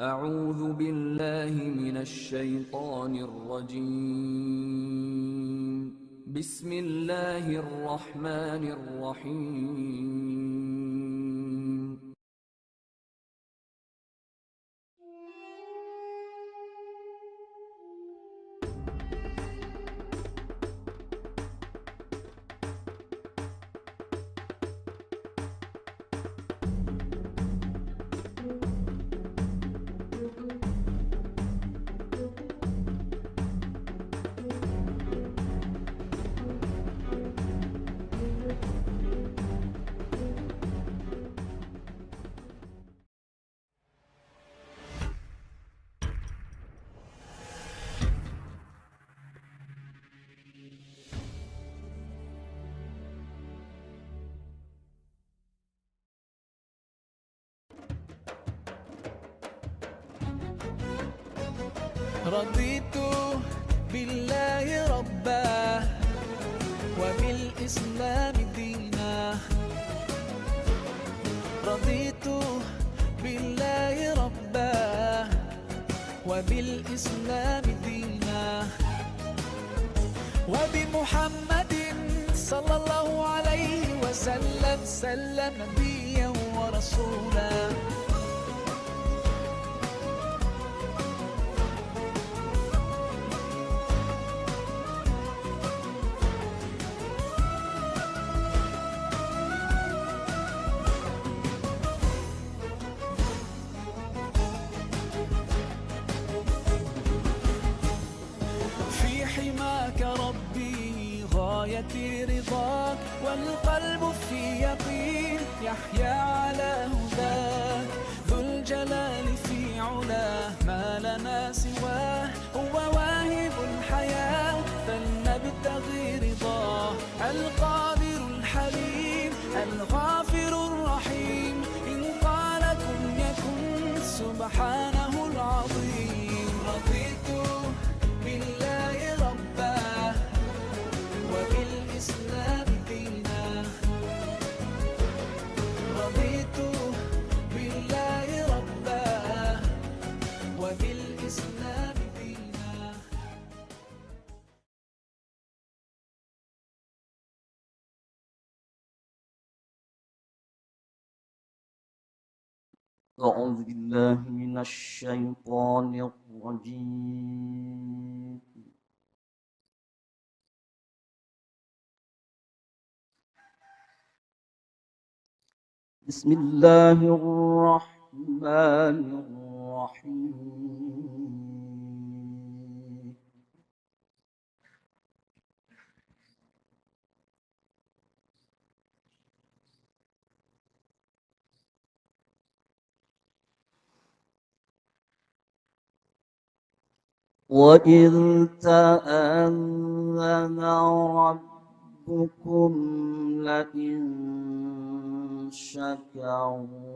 أعوذ بالله من الشيطان الرجيم. بسم الله الرحمن الرحيم. رضيت بالله ربا وبالإسلام دينا. رضيت بالله ربا وبالإسلام دينا وبمحمد صلى الله عليه وسلم سلم نبيا ورسولا. حماك ربي غايتي رضاك والقلب في يقين يحيا على هداك. ذو الجلال في علاه ما لنا سواه هو واهب الحياة فلنبتغي رضاه. القادر الحليم الغافر الرحيم إن قال كن يكن سبحانه العظيم. رضيت بالله ربا وبالإسلام دينا. رضيت بالله ربا وبالإسلام دينا. أعوذ بالله من الشيطان الرجيم. بسم الله الرحمن الرحيم. وإذ تأذن ربكم لئن شكرتم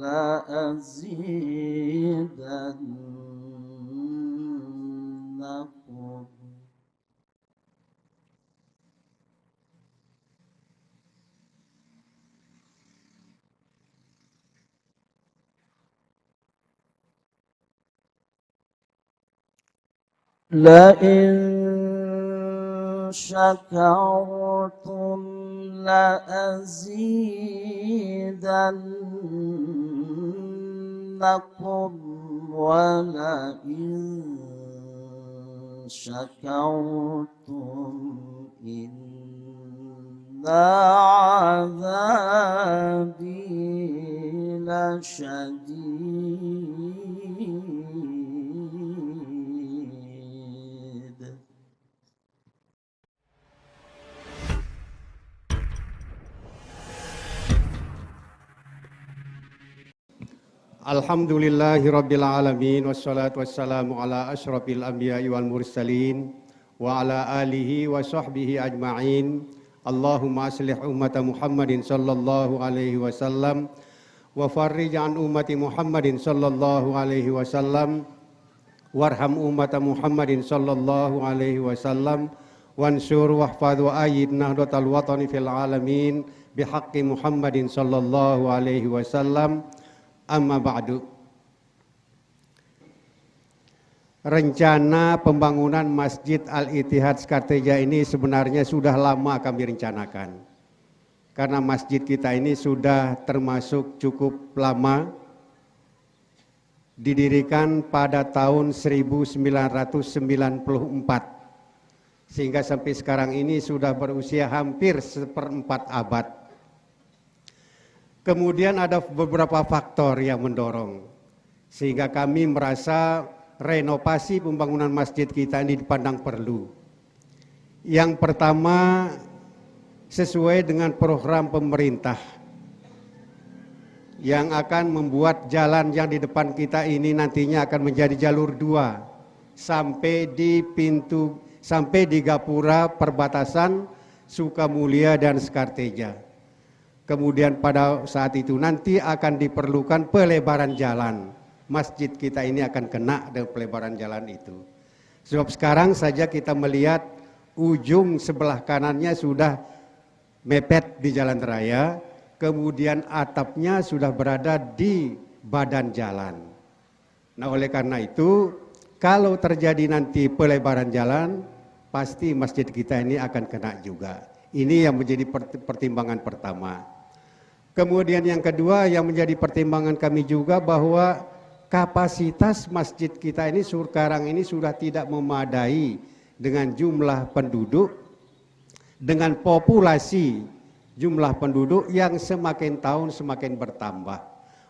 لأزيدنكم. لئن شكرتم لأزيدنكم ولئن شكرتم إن عذابي لشديد. Alhamdulillahi Rabbil Alamin. Wassalatu wassalamu ala ashrafil anbiya'i wal mursalin wa ala alihi wa sahbihi ajma'in. Allahumma aslih ummata Muhammadin sallallahu alaihi wasallam wa farrij an ummati Muhammadin sallallahu alaihi wasallam warham ummata Muhammadin sallallahu alaihi wasallam wansur wahfadh wa ayyid nahdlatal watani fil alamin bihaqqi Muhammadin sallallahu alaihi wasallam. Amma ba'du. rencana pembangunan Masjid Al-Ittihad Skarteja ini sebenarnya sudah lama kami rencanakan. Karena masjid kita ini sudah termasuk cukup lama, didirikan pada tahun 1994, sehingga sampai sekarang ini sudah berusia hampir 1/4 abad. Kemudian ada beberapa faktor yang mendorong, sehingga kami merasa renovasi pembangunan masjid kita ini dipandang perlu. Yang pertama, sesuai dengan program pemerintah yang akan membuat jalan yang di depan kita ini nantinya akan menjadi jalur 2 sampai di gapura perbatasan Sukamulya dan Skarteja. Kemudian pada saat itu nanti akan diperlukan pelebaran jalan. Masjid kita ini akan kena dengan pelebaran jalan itu. Sebab sekarang saja kita melihat ujung sebelah kanannya sudah mepet di jalan raya, kemudian atapnya sudah berada di badan jalan. Nah, oleh karena itu, kalau terjadi nanti pelebaran jalan, pasti masjid kita ini akan kena juga. Ini yang menjadi pertimbangan pertama. Kemudian yang kedua yang menjadi pertimbangan kami juga bahwa kapasitas masjid kita ini sekarang ini sudah tidak memadai dengan jumlah penduduk, dengan populasi jumlah penduduk yang semakin tahun semakin bertambah.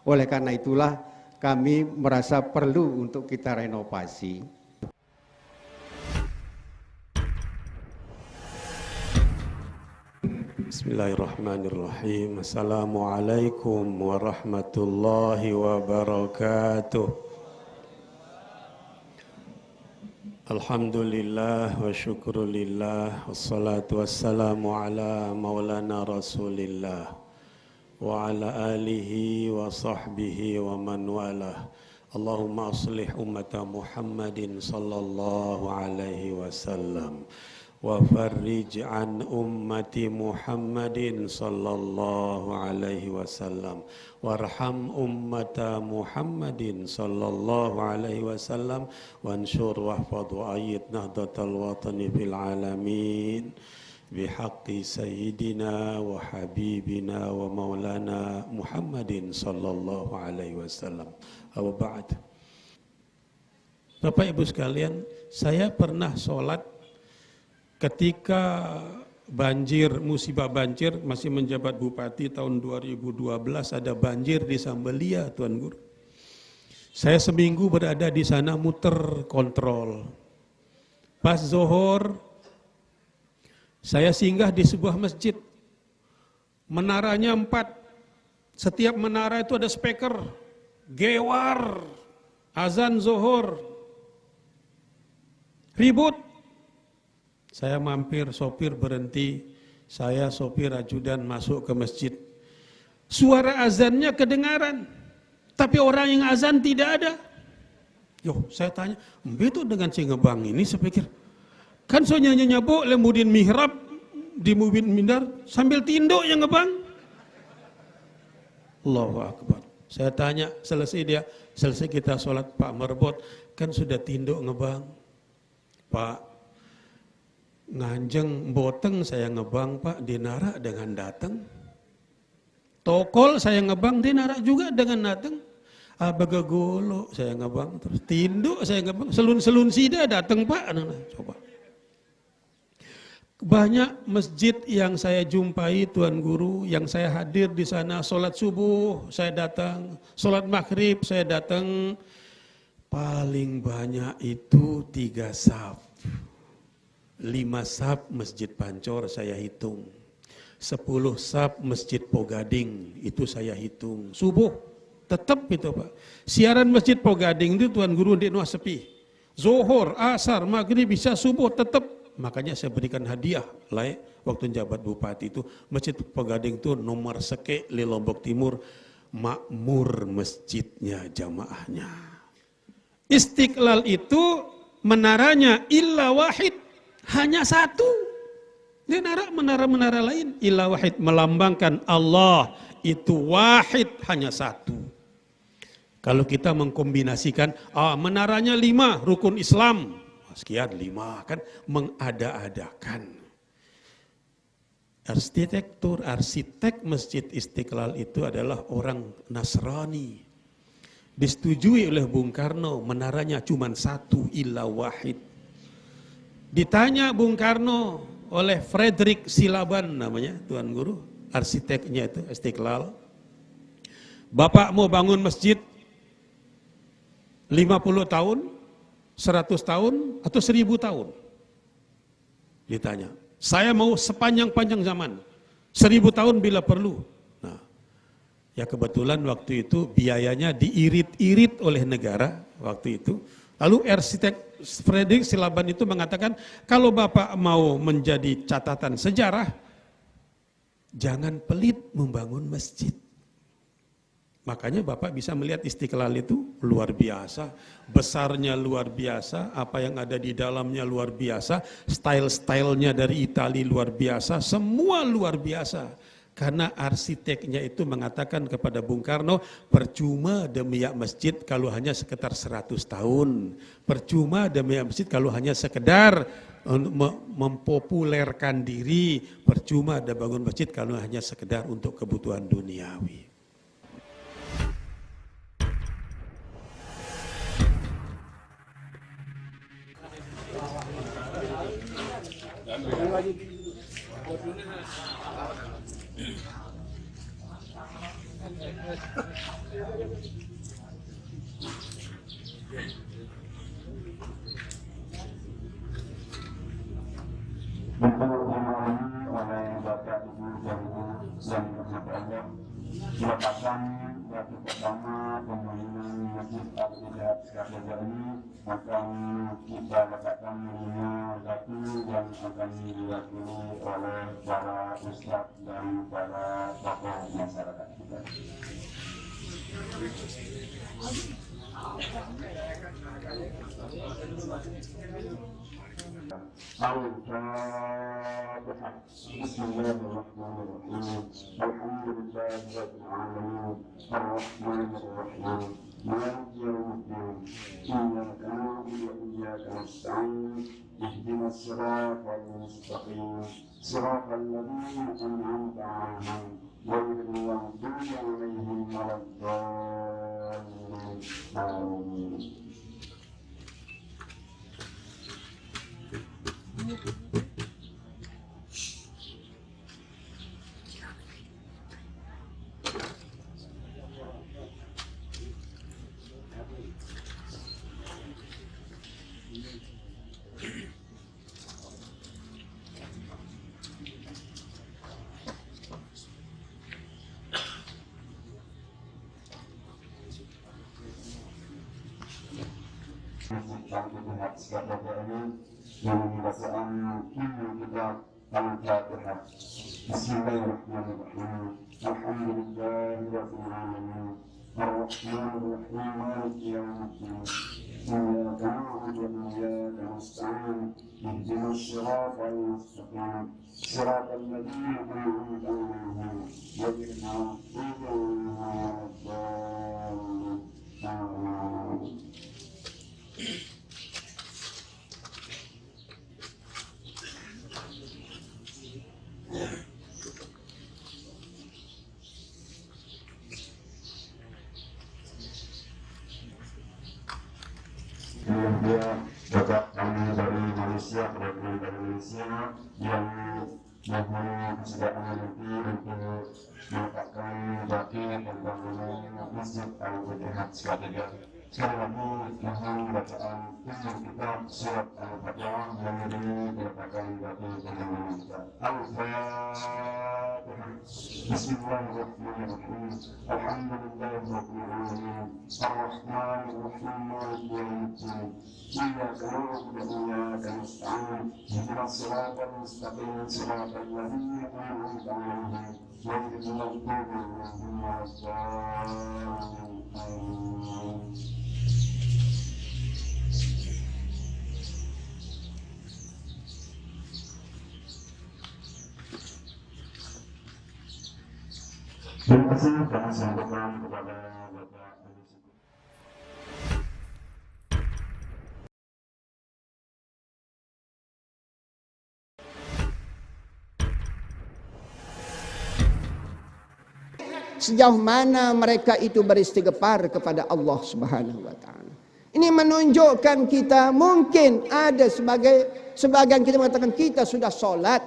Oleh karena itulah kami merasa perlu untuk kita renovasi. Bismillahirrahmanirrahim. Assalamualaikum warahmatullahi wabarakatuh. Alhamdulillah wa syukrulillah, wassalatu wassalamu ala maulana rasulillah wa ala alihi wa sahbihi wa man walah. Allahumma aslih ummata Muhammadin sallallahu alaihi wasallam wa farrij an ummati Muhammadin sallallahu alaihi wasallam warham ummata Muhammadin sallallahu alaihi wasallam wansur wahfad wa ayyid nahdatal watani fil alamin bihaqqi sayyidina wa habibina wa maulana Muhammadin sallallahu alaihi wasallam. Wa ba'd. Bapak Ibu sekalian, saya pernah sholat ketika musibah banjir, masih menjabat bupati tahun 2012, ada banjir di Sambelia, Tuan Guru. Saya seminggu berada di sana muter kontrol. Pas zuhur, saya singgah di sebuah masjid. Menaranya 4. Setiap menara itu ada speaker. Gewar, azan zuhur. Ribut. Saya mampir, sopir berhenti, saya sopir ajudan masuk ke masjid. Suara azannya kedengaran, tapi orang yang azan tidak ada. Yo, saya tanya, itu dengan si ngebang ini, saya pikir, kan so nyanyi bu, lemudin mihrab, di mubin mindar, sambil tinduk yang ngebang. Allahu Akbar. Saya tanya, selesai kita sholat Pak Merbot, kan sudah tinduk ngebang. Pak, nganjeng boteng saya ngebang Pak, dinara dengan datang. Tokol saya ngebang, dinara juga dengan datang. Abagagolo saya ngebang, terus tinduk saya ngebang, selun-selun sida datang Pak. Coba. Banyak masjid yang saya jumpai Tuan Guru, yang saya hadir di sana, sholat subuh saya datang, sholat maghrib saya datang. Paling banyak itu 3 saf. 5 saf Masjid Pancor saya hitung, 10 saf Masjid Pogading itu saya hitung. Subuh tetap itu Pak. Siaran Masjid Pogading itu Tuan Guru di Nuah sepi. Zuhur, asar, maghrib, bisa subuh tetap. Makanya saya berikan hadiah waktu jabat bupati itu. Masjid Pogading itu nomor seke di Lombok Timur, makmur masjidnya, jamaahnya. Istiqlal itu menaranya illa wahid, hanya 1. Dia menara-menara lain illa wahid, melambangkan Allah itu wahid, hanya 1. Kalau kita mengkombinasikan, menaranya 5, rukun Islam, sekian 5, kan mengada-adakan. Arsitek Masjid Istiqlal itu adalah orang Nasrani. Disetujui oleh Bung Karno, menaranya cuma 1, illa wahid. Ditanya Bung Karno oleh Frederick Silaban namanya, Tuan Guru, arsiteknya itu Istiqlal. Bapak mau bangun masjid 50 tahun, 100 tahun, atau 1000 tahun? Ditanya. Saya mau sepanjang-panjang zaman, 1000 tahun bila perlu. Nah, ya kebetulan waktu itu biayanya diirit-irit oleh negara waktu itu. Lalu arsitek Frederick Silaban itu mengatakan, kalau Bapak mau menjadi catatan sejarah, jangan pelit membangun masjid. Makanya Bapak bisa melihat Istiqlal itu luar biasa, besarnya luar biasa, apa yang ada di dalamnya luar biasa, style-stylenya dari Italia luar biasa, semua luar biasa. Karena arsiteknya itu mengatakan kepada Bung Karno, percuma demi masjid kalau hanya sekitar 100 tahun. Percuma demi masjid kalau hanya sekedar mempopulerkan diri. Percuma ada bangun masjid kalau hanya sekedar untuk kebutuhan duniawi. Oleh Bapak Ibu dan yang berbahagia, merupakan batu pertama pembangunan Masjid Al-Ittihad Syahriah ini akan kita letakkan minyak batu yang akan diwakili oleh para ustaz dan para tokoh masyarakat kita. Al-Fatihah. Bismillahirrahmanirrahim. Alhamdulillahirabbil alamin. Arrahmanir rahim. Maliki yaumiddin. Iyyaka na'budu wa iyyaka nasta'in. Ihdinas siratal mustaqim. Siratal ladzina an'amta 'alaihim ghairil maghdubi 'alaihim waladdallin. Amin. yang bacaan kita Al-Fatihah. Bismillahirrahmanirrahim. Alhamdulillahirabbil alamin. Arrahmanirrahim. Maliki yaumiddin. Iyyaka na'budu wa iyyaka nasta'in. Ihdinas siratal mustaqim. Siratal ladzina an'amta 'alaihim ghairil maghdubi 'alaihim waladdallin. Amin. Kemudian Bapak kami dari Malaysia, perwakilan dari Malaysia yang mohon kesediaan nanti untuk meletakkan batu pembangunan Masjid Al-Ittihad Syahriah. Sekali lagi mohon bacaan kitab surat Al-Fatihah yang diletakkan batu pembangunan kita. Al-Fatihah. Bismillahirrahmanirrahim. Alhamdulillahirabbil alamin. Arrahmanirrahim. Maliki yaumiddin. Iyyaka na'budu wa iyyaka nasta'in. Ihdinas siratal mustaqim. Siratal ladzina an'amta 'alaihim ghairil maghdubi 'alaihim waladdallin. Terima kasih kami sampaikan kepada Bapak Anies. sejauh mana mereka itu beristighfar kepada Allah Subhanahu wa taala. Ini menunjukkan kita mungkin ada sebagian kita mengatakan kita sudah solat,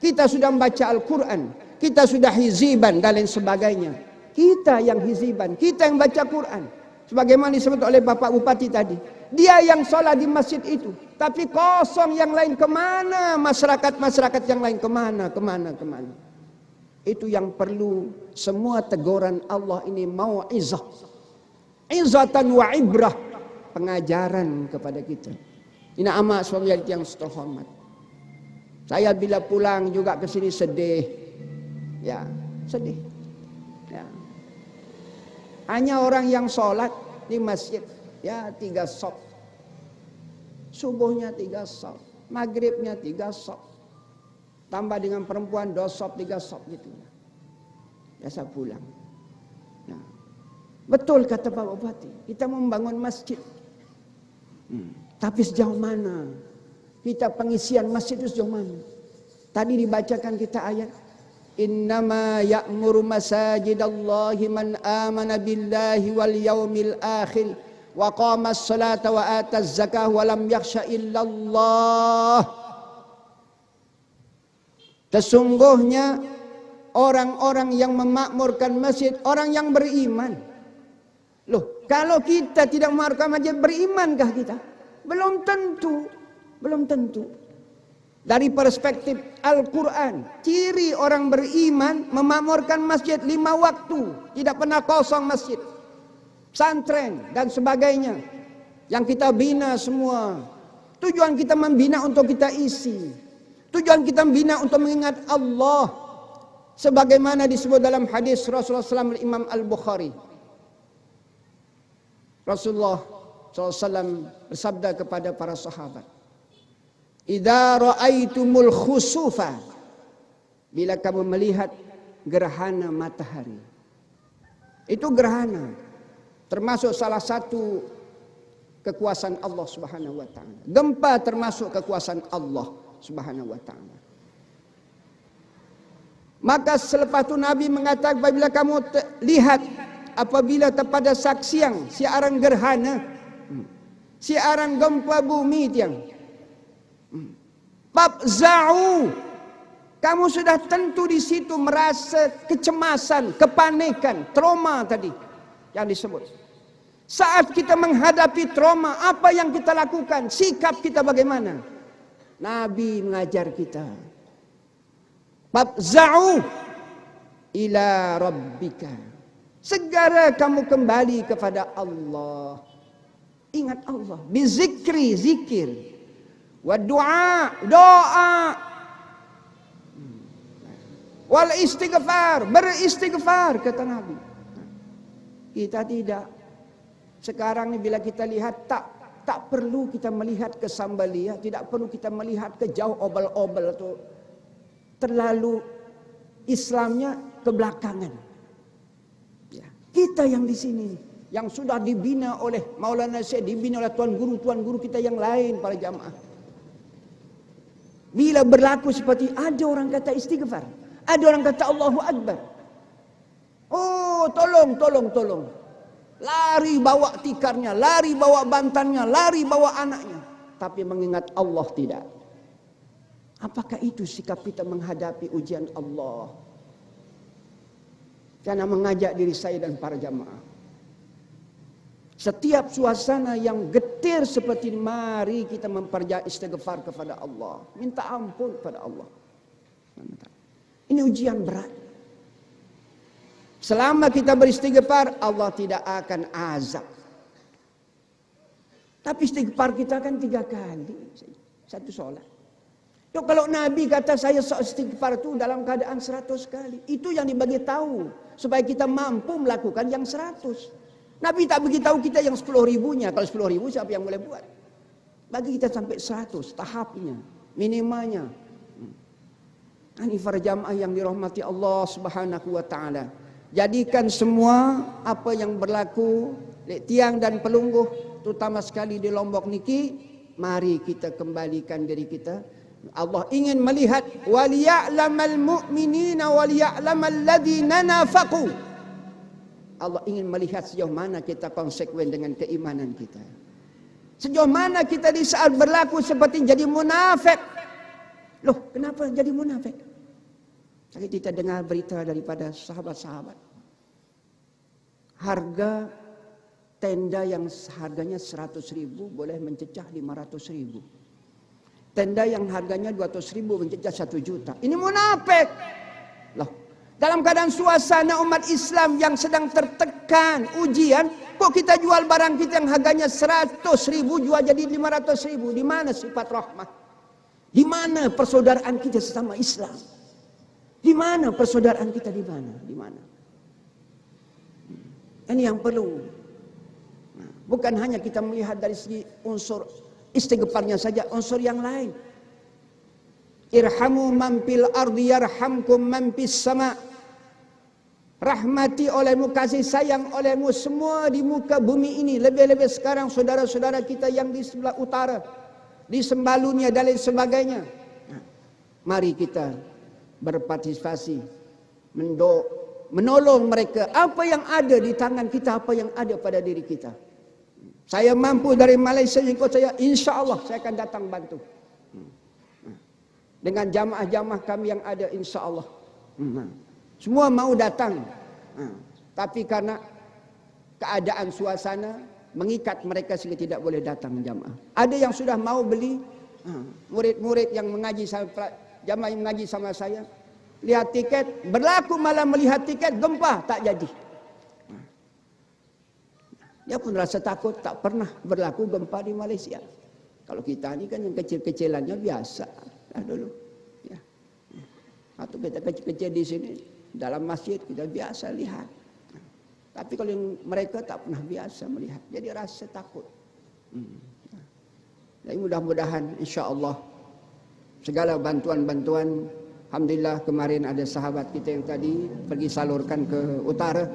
kita sudah membaca Al-Quran, kita sudah hiziban dan lain sebagainya. Kita yang hiziban, kita yang baca Quran. Sebagaimana disebut oleh Bapak Bupati tadi. Dia yang solat di masjid itu. Tapi kosong yang lain kemana? Masyarakat yang lain kemana? Itu yang perlu semua teguran Allah ini mau'izah. Izatan wa ibrah. Pengajaran kepada kita. Ini amat suami yang terhormat. Saya bila pulang juga ke sini sedih. Ya, sedih. Ya. Hanya orang yang sholat di masjid. Ya 3 shop. Subuhnya 3 shop. Maghribnya 3 shop. Tambah dengan perempuan 2 shop, 3 shop gitu. Biasa pulang. Ya. Betul kata Pak Bupati. Kita membangun masjid. Tapi sejauh mana kita pengisian masjid itu sejauh mana? Tadi dibacakan kita ayat innama ya'muru masajidallahi man amana billahi wal yaumil akhir wa qamas salata wa ataz zakah wa lam yakhsha illallah. Sesungguhnya orang-orang yang memakmurkan masjid orang yang beriman. Loh, kalau kita tidak memakmurkan masjid, berimankah kita? Belum tentu. Belum tentu. Dari perspektif Al-Quran, ciri orang beriman memakmurkan masjid 5 waktu. Tidak pernah kosong masjid. Pesantren dan sebagainya. Yang kita bina semua. Tujuan kita membina untuk kita isi. Tujuan kita membina untuk mengingat Allah. Sebagaimana disebut dalam hadis Rasulullah SAW Imam Al-Bukhari. Rasulullah SAW bersabda kepada para sahabat, idza ra'aitumul khusufa, bila kamu melihat gerhana matahari. Itu gerhana termasuk salah satu kekuasaan Allah Subhanahu wa taala. Gempa termasuk kekuasaan Allah Subhanahu wa taala. Maka selepas itu Nabi mengatakan apabila kamu lihat apabila terpada saksian siaran gerhana, siaran gempa bumi tiang, fafza'u, kamu sudah tentu di situ merasa kecemasan, kepanikan, trauma tadi yang disebut. Saat kita menghadapi trauma, apa yang kita lakukan? Sikap kita bagaimana? Nabi mengajar kita, fafza'u ila rabbika, segera kamu kembali kepada Allah. Ingat Allah. Bizikri, zikir. Wa doa, doa. Wal istighfar, beristighfar kata Nabi. Kita tidak. Sekarang ni bila kita lihat tak perlu kita melihat ke Sambalia, tidak perlu kita melihat ke jauh obel-obel atau terlalu Islamnya kebelakangan. Kita yang di sini, yang sudah dibina oleh Maulana Syekh, dibina oleh tuan guru kita yang lain, para jamaah. Bila berlaku seperti ada orang kata istighfar, ada orang kata Allahu Akbar. Oh, tolong. Lari bawa tikarnya, lari bawa bantannya, lari bawa anaknya. Tapi mengingat Allah tidak. Apakah itu sikap kita menghadapi ujian Allah? Karena mengajak diri saya dan para jamaah. Setiap suasana yang getir seperti ini, mari kita memperjak istighfar kepada Allah. Minta ampun kepada Allah. Ini ujian berat. Selama kita beristighfar, Allah tidak akan azab. Tapi istighfar kita kan 3 kali. Satu solat. Yo, kalau Nabi kata saya istighfar itu dalam keadaan 100 kali. Itu yang dibagi tahu. Supaya kita mampu melakukan yang 100. Nabi tak beritahu kita yang 10.000-nya. Kalau 10.000 siapa yang boleh buat? Bagi kita sampai 100 tahapnya, minimalnya. Ini para jamaah yang dirahmati Allah Subhanahu wa taala. Jadikan semua apa yang berlaku di tiang dan pelungguh, terutama sekali di Lombok niki, mari kita kembalikan diri kita. Allah ingin melihat waliya'lamal mu'minina waliya'lamal ladzina nafaqu. Allah ingin melihat sejauh mana kita konsekuen dengan keimanan kita. Sejauh mana kita di saat berlaku seperti jadi munafik. Loh, kenapa jadi munafik? Tadi kita dengar berita daripada sahabat-sahabat. Harga tenda yang harganya 100.000 boleh mencecah 500.000. Tenda yang harganya 200.000 mencecah 1 juta. Ini munafik. Loh, dalam keadaan suasana umat Islam yang sedang tertekan, ujian, kok kita jual barang kita yang harganya 100.000 jual jadi 500.000? Di mana sifat rahmah? Di mana persaudaraan kita sesama Islam? Di mana persaudaraan kita di mana? Di mana? Ini yang perlu. Bukan hanya kita melihat dari segi unsur istighfarnya saja, unsur yang lain. Irhamu man fil ardi yarhamkum man fis sama. Rahmati olehmu, kasih sayang olehmu semua di muka bumi ini. Lebih-lebih sekarang saudara-saudara kita yang di sebelah utara, di Sembalunya dan lain sebagainya. Mari kita berpartisipasi, menolong mereka. Apa yang ada di tangan kita, apa yang ada pada diri kita. Saya mampu dari Malaysia ikut saya, insya Allah saya akan datang bantu. Dengan jamaah-jamaah kami yang ada, insya Allah. Semua mau datang. Tapi karena keadaan suasana mengikat mereka sehingga tidak boleh datang jamaah. Ada yang sudah mau beli, murid-murid yang mengaji sama jamaah yang mengaji sama saya, lihat tiket, berlaku malam melihat tiket, gempa, tak jadi. Dia pun rasa takut, tak pernah berlaku gempa di Malaysia. Kalau kita ni kan yang kecil-kecilannya biasa dah dulu. Ya. Atau kita kecil-kecil di sini, dalam masjid kita biasa lihat. Tapi kalau yang mereka tak pernah biasa melihat, jadi rasa takut. Jadi mudah-mudahan insya-Allah segala bantuan-bantuan, alhamdulillah kemarin ada sahabat kita yang tadi pergi salurkan ke utara,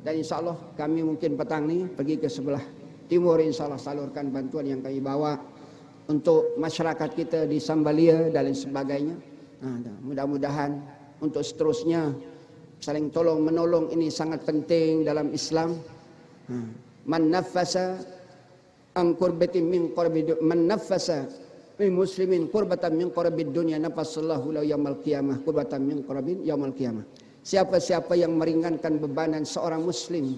dan insya-Allah kami mungkin petang ni pergi ke sebelah timur, insya-Allah salurkan bantuan yang kami bawa untuk masyarakat kita di Sambalia dan lain sebagainya. Mudah-mudahan untuk seterusnya saling tolong menolong ini sangat penting dalam Islam. Man nafasa an qurbatin min qurbi, man nafasa min muslimin qurbatan min qurabid dunya nafasallahu lahu yaumil qiyamah qurbatan min qurabin yaumil qiyamah. Siapa-siapa yang meringankan bebanan seorang muslim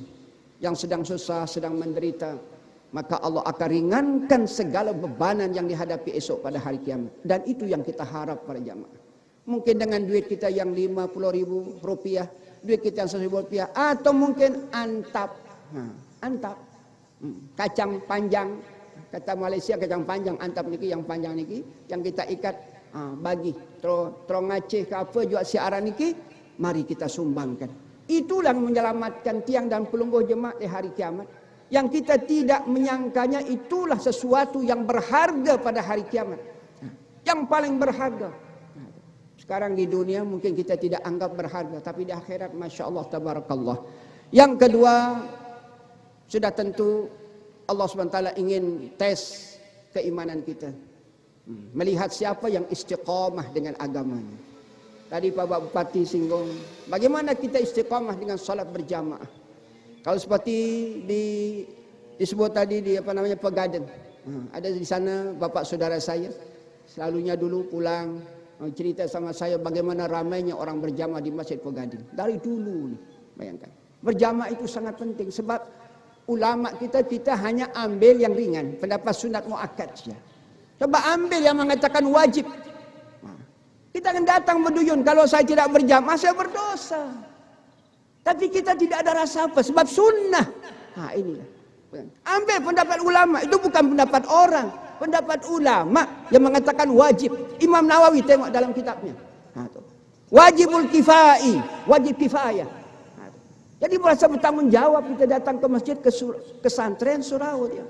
yang sedang susah, sedang menderita, maka Allah akan ringankan segala bebanan yang dihadapi esok pada hari kiamat. Dan itu yang kita harap para jamaah. Mungkin dengan duit kita yang 50.000 rupiah, duit kita yang 100.000 rupiah, atau mungkin antap, antap, kacang panjang, kata Malaysia kacang panjang, antap niki yang panjang niki, yang kita ikat, bagi, terong Aceh ke apa juga siaran niki, mari kita sumbangkan. Itulah yang menyelamatkan tiang dan pelungguh jemaat di hari kiamat. Yang kita tidak menyangkanya, itulah sesuatu yang berharga pada hari kiamat. Yang paling berharga. Sekarang di dunia mungkin kita tidak anggap berharga, tapi di akhirat Masya Allah tabarakallah. Yang kedua, sudah tentu Allah SWT ingin tes keimanan kita. Melihat siapa yang istiqamah dengan agamanya. Tadi Pak Bupati singgung, bagaimana kita istiqamah dengan salat berjamaah. Kalau seperti disebut tadi di Pegaden. Ada di sana bapak saudara saya, selalunya dulu pulang cerita sama saya bagaimana ramainya orang berjamaah di Masjid Pegaden. Dari dulu nih, bayangkan. Berjamaah itu sangat penting sebab ulama kita hanya ambil yang ringan, pendapat sunat muakkad saja. Coba ambil yang mengatakan wajib. Kita akan datang berduyun, kalau saya tidak berjamaah saya berdosa. Tapi kita tidak ada rasa apa sebab sunnah. Inilah. Ambil pendapat ulama, itu bukan pendapat orang, pendapat ulama yang mengatakan wajib. Imam Nawawi tengok dalam kitabnya. Wajibul kifai, wajib kifayah. Jadi merasa bertanggung jawab kita datang ke masjid, ke pesantren surau dia.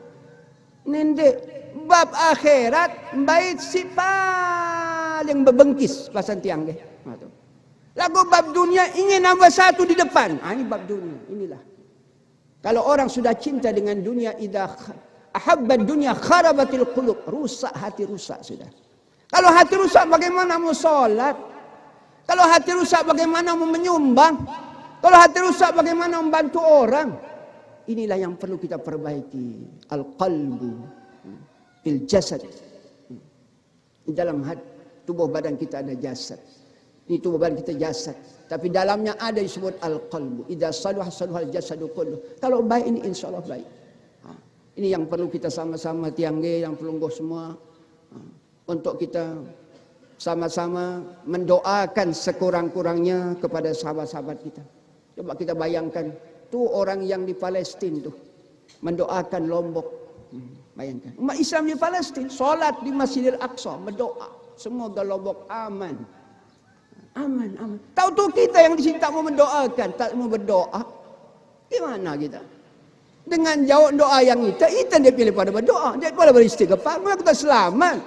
Nendek bab akhirat bait si paling berbengkis pasan tiang ke. Lagu bab dunia ingin nombor satu di depan. Ini bab dunia, inilah. Kalau orang sudah cinta dengan dunia, idza ahabbad dunya kharabatil qulub, rusak hati, rusak sudah. Kalau hati rusak bagaimana mau salat? Kalau hati rusak bagaimana mau menyumbang? Kalau hati rusak bagaimana membantu orang? Inilah yang perlu kita perbaiki. Al-qalbu fil jasad. Di dalam tubuh badan kita ada jasad. Ini tubuh badan kita jasad. Tapi dalamnya ada disebut al-qalbu. Idza saluha saluhal jasadu kullu. Kalau baik ini insya Allah baik. Ini yang perlu kita sama-sama tiangge, yang pelungguh semua. Untuk kita sama-sama mendoakan sekurang-kurangnya kepada sahabat-sahabat kita. Coba kita bayangkan. Tuh orang yang di Palestina tuh mendoakan Lombok. Bayangkan. Umat Islam di Palestina solat di Masjidil Aqsa, berdoa semoga Lombok aman. Aman, aman. Tahu tuh kita yang di sini tak mau mendoakan, tak mau berdoa. Gimana kita? Dengan jawab doa yang kita dia pilih pada berdoa, dia boleh beristighfar, maka kita selamat.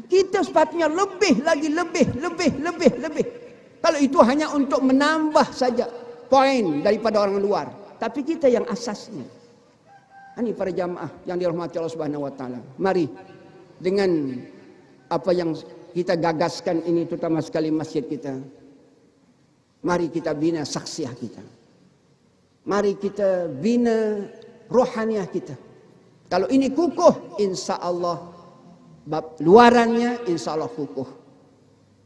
Kita sepatutnya lebih lagi, lebih. Kalau itu hanya untuk menambah saja poin daripada orang luar, tapi kita yang asasnya. Ini para jamaah yang dirahmati Allah Subhanahu wa taala. Mari dengan apa yang kita gagaskan ini, terutama sekali masjid kita. Mari kita bina saksiah kita. Mari kita bina rohaniah kita. Kalau ini kukuh, insya Allah luarannya insya Allah kukuh.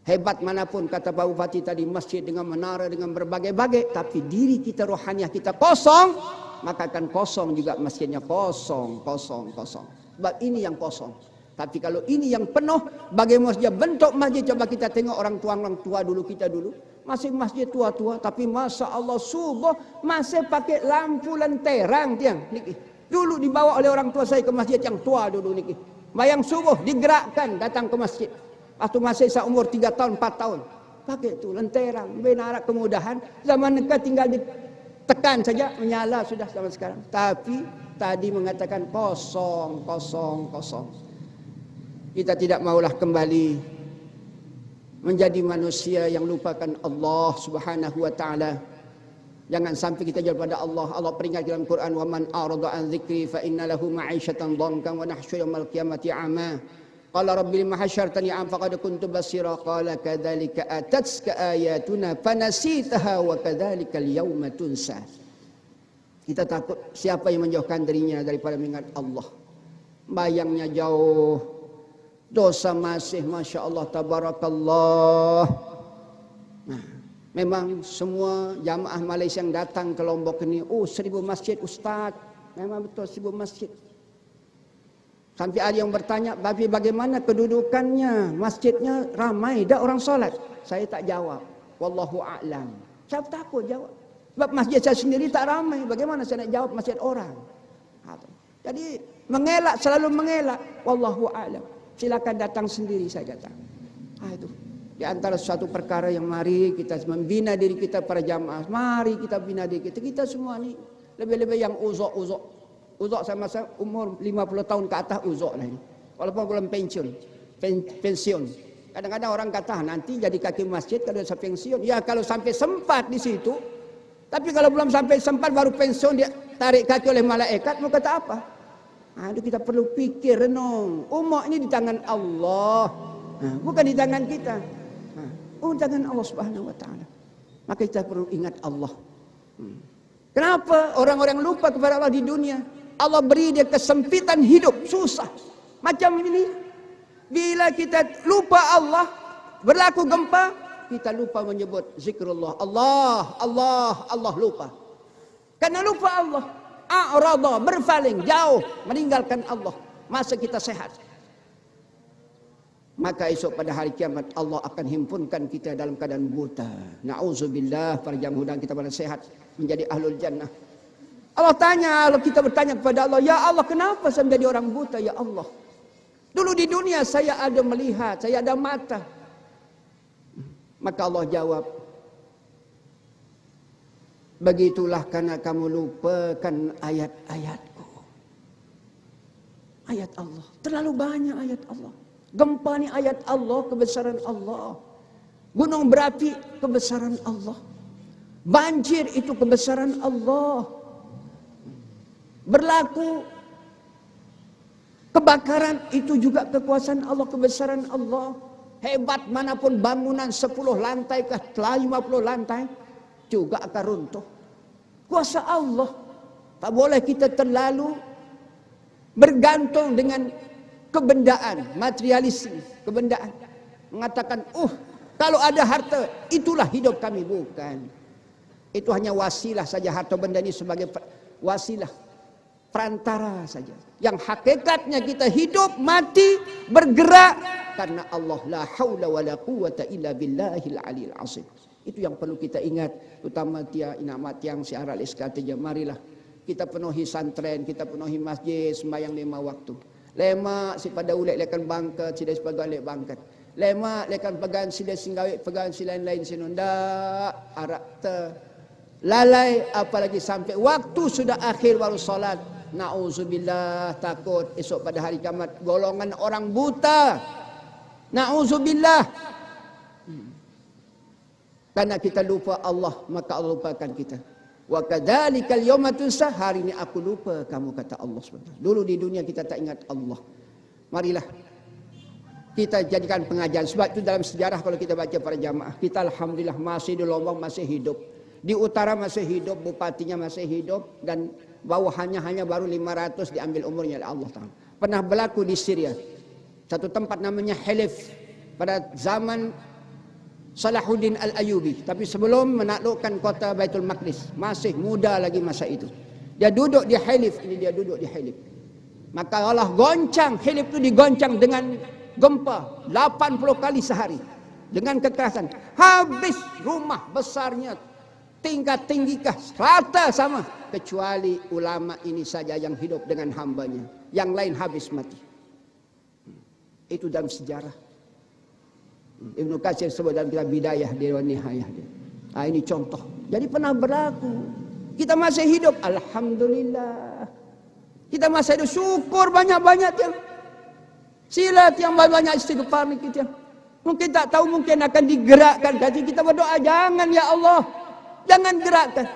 Hebat manapun kata Pak Bupati tadi, masjid dengan menara dengan berbagai-bagai, tapi diri kita, rohaniah kita kosong, maka akan kosong juga masjidnya, kosong. Sebab ini yang kosong. Tapi kalau ini yang penuh, bagaimana saja bentuk masjid, coba kita tengok orang tua dulu, kita dulu. Masih masjid tua-tua, tapi Masya Allah subuh masih pakai lampu lenterang tiang. Niki. Dulu dibawa oleh orang tua saya ke masjid yang tua dulu niki. Bayang subuh digerakkan datang ke masjid. Waktu masih seumur 3 tahun, 4 tahun. Pakai itu lenterang, benar kemudahan. Zaman dekat tinggal ditekan saja, menyala sudah zaman sekarang. Tapi tadi mengatakan kosong. Kita tidak maulah kembali menjadi manusia yang lupakan Allah Subhanahu wa taala. Jangan sampai kita jauh pada Allah. Allah peringat dalam Quran, "Wa man a'rada an dzikri fa inna lahu ma'isyatan dhankan wa nahsyuru yaumal qiyamati 'ama." Qala rabbi lima hasyartani 'am faqad kuntu basira qala kadzalika atatska ayatuna fanasitaha wa kadzalika al-yauma tunsa. Kita takut siapa yang menjauhkan dirinya daripada mengingat Allah. Bayangnya jauh. Dosa masih, Masya Allah, Tabarakallah. Nah, memang semua jamaah Malaysia yang datang ke Lombok ini, 1000 masjid Ustaz. Memang betul 1000 masjid. Sampai ada yang bertanya, tapi bagaimana kedudukannya? Masjidnya ramai, tak orang solat? Saya tak jawab. Wallahu a'lam. Saya takut jawab. Sebab masjid saya sendiri tak ramai. Bagaimana saya nak jawab masjid orang? Jadi mengelak, selalu mengelak. Wallahu a'lam. Silakan datang sendiri, saya datang. Itu di antara suatu perkara yang mari kita membina diri kita para jamaah. Mari kita bina diri kita. Kita semua ni lebih-lebih yang uzuk. Uzuk saya masa umur 50 tahun ke atas uzuk lah ini. Walaupun belum pensiun. Kadang-kadang orang kata nanti jadi kaki masjid kalau sampai pensiun. Ya kalau sampai sempat di situ. Tapi kalau belum sampai sempat baru pensiun dia tarik kaki oleh malaikat, mau kata apa? Itu kita perlu pikir, renung. Umat ini di tangan Allah, bukan di tangan kita. Di tangan Allah Subhanahu wa taala. Maka kita perlu ingat Allah. Kenapa orang-orang lupa kepada Allah di dunia? Allah beri dia kesempitan hidup, susah. Macam ini. Bila kita lupa Allah, berlaku gempa, kita lupa menyebut zikrullah. Allah lupa. Karena lupa Allah. A'rada, berpaling jauh, meninggalkan Allah. Masa kita sehat, maka esok pada hari kiamat Allah akan himpunkan kita dalam keadaan buta. Na'udzubillah, para jamaah kita pada sehat menjadi ahlul jannah. Allah tanya, kalau kita bertanya kepada Allah, ya Allah kenapa saya menjadi orang buta ya Allah? Dulu di dunia saya ada melihat, saya ada mata. Maka Allah jawab, begitulah karena kamu lupakan ayat-ayatku. Ayat Allah. Terlalu banyak ayat Allah. Gempa ni ayat Allah, kebesaran Allah. Gunung berapi, kebesaran Allah. Banjir itu kebesaran Allah. Berlaku kebakaran itu juga kekuasaan Allah, kebesaran Allah. Hebat manapun bangunan 10 lantai ke 50 lantai. juga akan runtuh. Kuasa Allah. Tak boleh kita terlalu bergantung dengan kebendaan, materialisme, kebendaan. Mengatakan, kalau ada harta, itulah hidup kami. Bukan. Itu hanya wasilah saja, harta benda ini sebagai wasilah, perantara saja. Yang hakikatnya kita hidup, mati, bergerak karena Allah. La haula wa la quwata illa billahil aliyil azim. Itu yang perlu kita ingat, terutama tiang siaral iskatija. Marilah kita penuhi santren, kita penuhi masjid, sembahyang 5 waktu. Lemak si pada ulek lekan bangkat, sida sebagai ulek bangkat. Lemak lekan pegan sida singgawik pegan si lain-lain sinunda arak te. Lalai apalagi sampai waktu sudah akhir baru salat. Nauzubillah, takut esok pada hari kiamat golongan orang buta. Nauzubillah. Karena kita lupa Allah, maka Allah lupakan kita. Wa kadzalikal yauma tunsa, hari ini aku lupa kamu, kata Allah SWT. Dulu di dunia kita tak ingat Allah. Marilah kita jadikan pengajaran. Sebab itu dalam sejarah kalau kita baca para jamaah, kita alhamdulillah masih di Lombok masih hidup. Di utara masih hidup, bupatinya masih hidup, dan bawahannya hanya baru 500 diambil umurnya oleh Allah Ta'ala. Pernah berlaku di Syria. Satu tempat namanya Hilf pada zaman Salahuddin Al-Ayyubi, tapi sebelum menaklukkan kota Baitul Maqdis, masih muda lagi masa itu. Dia duduk di Hilf, ini dia duduk di Hilf. Maka Allah goncang, Hilf itu digoncang dengan gempa 80 kali sehari dengan kekerasan. Habis rumah besarnya, tingkat tinggi rata sama, kecuali ulama ini saja yang hidup dengan hambanya, yang lain habis mati. Itu dalam sejarah. Ibnu Katsir sebut dalam kitab Bidayah dia Nihayah dia. Ini contoh. Jadi pernah berlaku. Kita masih hidup, alhamdulillah. Kita masih hidup, syukur banyak-banyak tiang. Sila tiang banyak istighfar ni kita. Mungkin tak tahu, mungkin akan digerakkan. Jadi kita berdoa, jangan ya Allah, jangan gerakkan.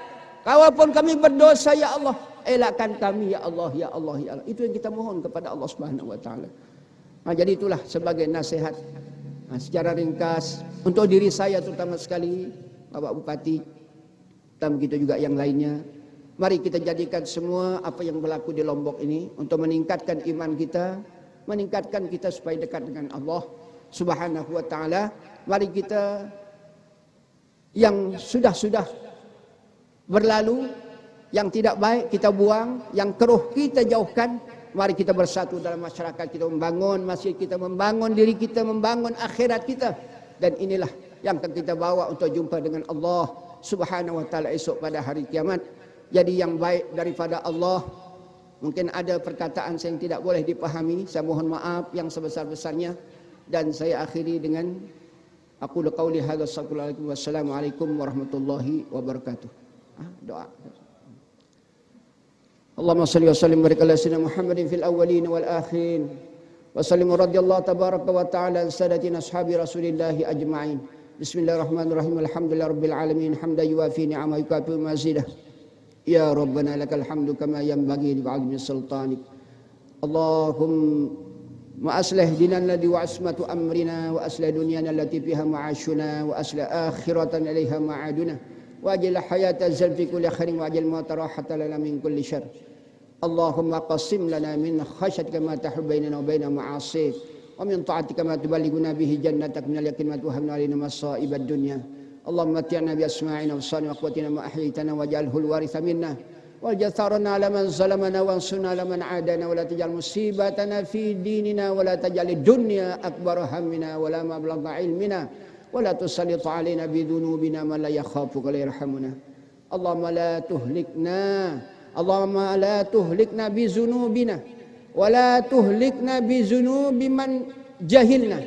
Kalaupun kami berdosa ya Allah, elakkan kami ya Allah, ya Allah, ya Allah. Itu yang kita mohon kepada Allah Subhanahu wa taala. Jadi itulah sebagai nasihat. Secara ringkas untuk diri saya terutama sekali Bapak Bupati dan begitu juga yang lainnya, mari kita jadikan semua apa yang berlaku di Lombok ini untuk meningkatkan iman kita, meningkatkan kita supaya dekat dengan Allah Subhanahu wa taala. Mari kita yang sudah berlalu, yang tidak baik kita buang, yang keruh kita jauhkan. Mari kita bersatu dalam masyarakat kita, membangun masjid kita, membangun diri kita, membangun akhirat kita. Dan inilah yang akan kita bawa untuk jumpa dengan Allah Subhanahu wa taala esok pada hari kiamat. Jadi yang baik daripada Allah. Mungkin ada perkataan yang tidak boleh dipahami, saya mohon maaf yang sebesar-besarnya. Dan saya akhiri dengan aku qauli hadza, wassalamualaikum warahmatullahi wabarakatuh. Doa. Allahumma salli wa sallim barik ala sayyidina Muhammadin fil awwalin wal akhirin wa sallim radhiyallahu tabaraka wa ta'ala an sadatina ashabi Rasulillah ajma'in. Bismillahirrahmanirrahim. Alhamdulillahirabbil alamin hamdan yuwafi ni'amahu yukafi mazidah. Ya rabbana lakal hamdu kama yanbaghi li 'azimi sultanik. Allahumma aslih dinana wa asmatu amrina wa aslih dunyana allati fiha ma'ashuna wa aslih akhiratana ilaiha ma'aduna wa ajil hayata zalfi kulli khairin wa ajil mauta rahatan lana min kulli syarr. Allahumma qasim lana min khasyatika ma tahul bainana wa baina ma'asik wa min ta'atika ma tuballighuna bihi jannatak min al-yaqin ma tuhamna alaina masa'ib ad-dunya. Allahumma ti'na bi asma'ina wa sani wa quwwatina ma ahyaytana waj'alhu al-waritha minna waj'al tharana 'ala man zalamana wa ansurna 'ala man 'adana wa la taj'al musibatana fi dinina wa la taj'al ad-dunya akbar hammina wa la mablagha 'ilmina wa la tusallit 'alaina bi dhunubina man la yakhafuka wa la yarhamuna. Allahumma la tuhlikna bi zunubina wa la tuhlikna bi zunubi man jahilna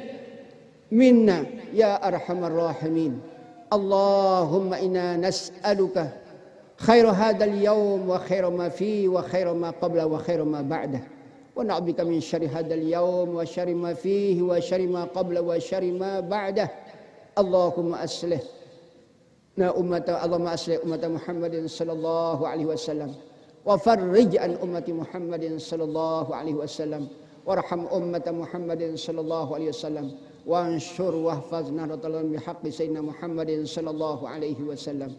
minna ya arhamar rahimin. Allahumma inna nas'aluka khaira hadzal yawm wa khaira ma fi wa khaira ma qabla wa khaira ma ba'da wa na'udzubika min syarri hadzal yawm wa syarri ma fihi wa syarri ma qabla wa syarri ma ba'da. Allahumma aslih ummata Muhammadin sallallahu alaihi wasallam wa farrij an ummati Muhammadin sallallahu alaihi wasallam warham ummata Muhammadin sallallahu alaihi wasallam wa anshur wa hafazna bi haqqi sayyidina Muhammadin sallallahu alaihi wasallam.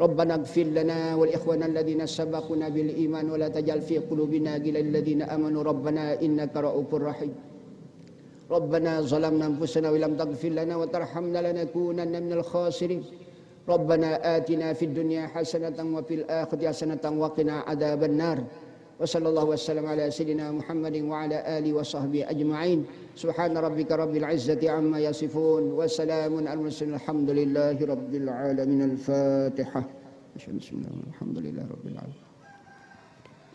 ربنا اغفر لنا ولإخواننا الذين سبقونا بالإيمان ولا تجعل في قلوبنا غلا للذين آمنوا ربنا إنك رؤوف رحيم ربنا ظلمنا أنفسنا ولم تغفر لنا وترحمنا لنكونن من الخاسرين ربنا آتنا في الدنيا حسنة وفي الآخرة حسنة وقنا عذاب النار وصلى الله وسلم على سيدنا محمد وعلى آله وصحبه أجمعين سبحان ربك رب العزة عما يصفون وسلام على المرسلين الحمد لله رب العالمين الفاتحة بسم الله الحمد لله رب العالمين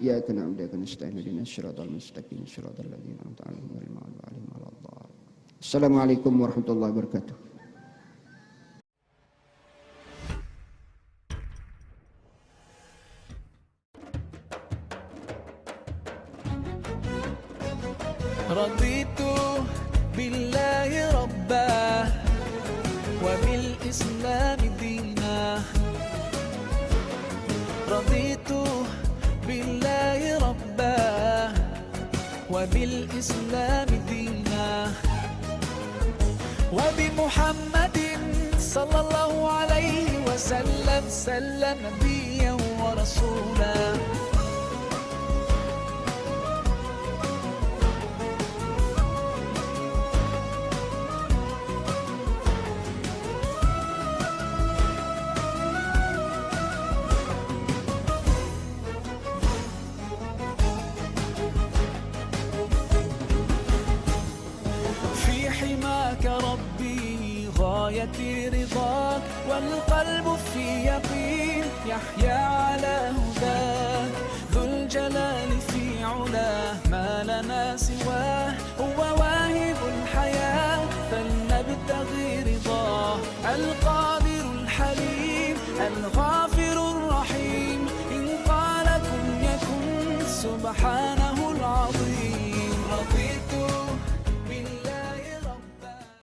إياك نعبد وإياك نستعين اهدنا الصراط المستقيم صراط الذين أنعمت عليهم غير المغضوب عليهم ولا الضالين السلام عليكم ورحمة الله وبركاته رضيت بالله ربا وبالإسلام دينا رضيت بالله ربا وبالإسلام دينا وبمحمد صلى الله عليه وسلم سلم نبيا ورسولا حماك ربي غايتي رضاك والقلب في يقين يحيا على هداك ذو الجلال في علاه ما لنا سواه هو واهب الحياة فلنبتغي رضاه القادر الحليم الغافر الرحيم إن قال كن يكن سبحانه العظيم رضيت